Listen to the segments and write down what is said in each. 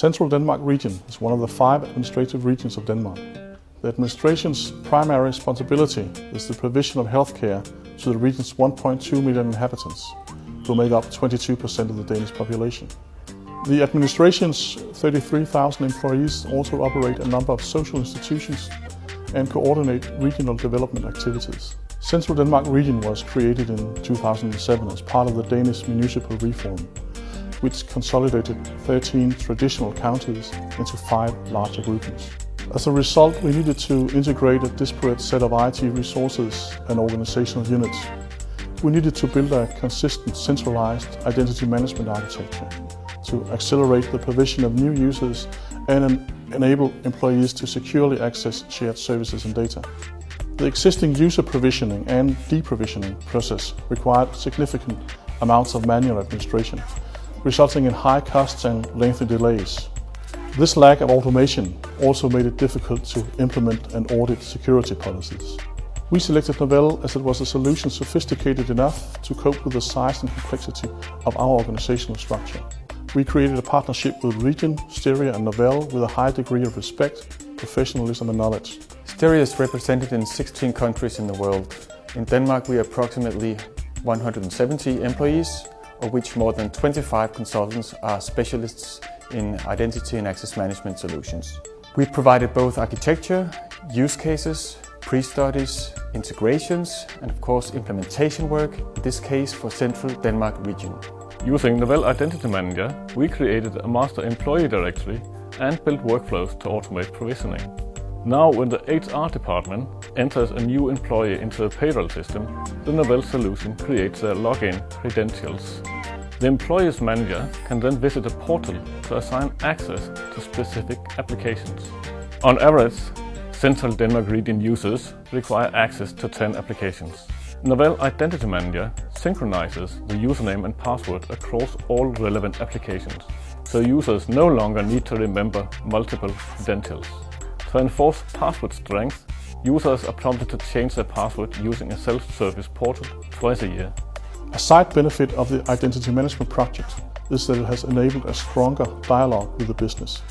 Central Denmark region is one of the 5 administrative regions of Denmark. The administration's primary responsibility is the provision of healthcare to the region's 1.2 million inhabitants, who make up 22% of the Danish population. The administration's 33,000 employees also operate a number of social institutions and coordinate regional development activities. Central Denmark region was created in 2007 as part of the Danish municipal reform, which consolidated 13 traditional counties into 5 larger groupings. As a result, we needed to integrate a disparate set of IT resources and organizational units. We needed to build a consistent, centralized identity management architecture to accelerate the provision of new users and enable employees to securely access shared services and data. The existing user provisioning and deprovisioning process required significant amounts of manual administration, resulting in high costs and lengthy delays. This lack of automation also made it difficult to implement and audit security policies. We selected Novell as it was a solution sophisticated enough to cope with the size and complexity of our organizational structure. We created a partnership with Region, Steria and Novell with a high degree of respect, professionalism and knowledge. Steria is represented in 16 countries in the world. In Denmark we are approximately 170 employees, of which more than 25 consultants are specialists in identity and access management solutions. We provided both architecture, use cases, pre-studies, integrations and of course implementation work, in this case for Central Denmark region. Using Novell Identity Manager, we created a master employee directory and built workflows to automate provisioning. Now when the HR department enters a new employee into the payroll system, the Novell solution creates their login credentials. The employee's manager can then visit a portal to assign access to specific applications. On average, Central Denmark region users require access to 10 applications. Novell Identity Manager synchronizes the username and password across all relevant applications, so users no longer need to remember multiple credentials. To enforce password strength, users are prompted to change their password using a self-service portal twice a year. A side benefit of the identity management project is that it has enabled a stronger dialogue with the business.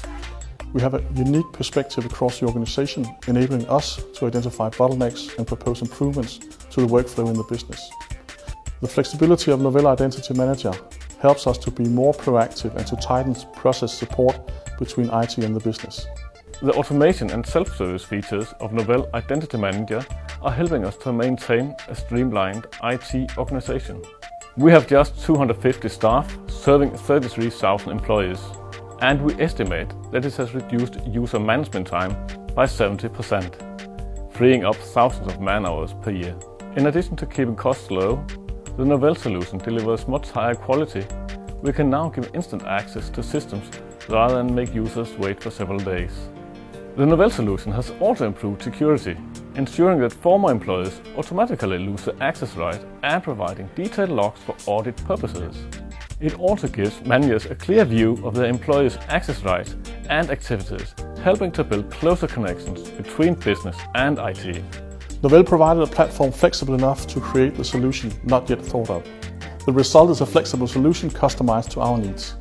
We have a unique perspective across the organization, enabling us to identify bottlenecks and propose improvements to the workflow in the business. The flexibility of Novell Identity Manager helps us to be more proactive and to tighten process support between IT and the business. The automation and self-service features of Novell Identity Manager are helping us to maintain a streamlined IT organization. We have just 250 staff serving 33,000 employees, and we estimate that it has reduced user management time by 70%, freeing up thousands of man-hours per year. In addition to keeping costs low, the Novell solution delivers much higher quality. We can now give instant access to systems rather than make users wait for several days. The Novell solution has also improved security, ensuring that former employees automatically lose the access right and providing detailed logs for audit purposes. It also gives managers a clear view of their employees' access rights and activities, helping to build closer connections between business and IT. Novell provided a platform flexible enough to create the solution not yet thought of. The result is a flexible solution customized to our needs.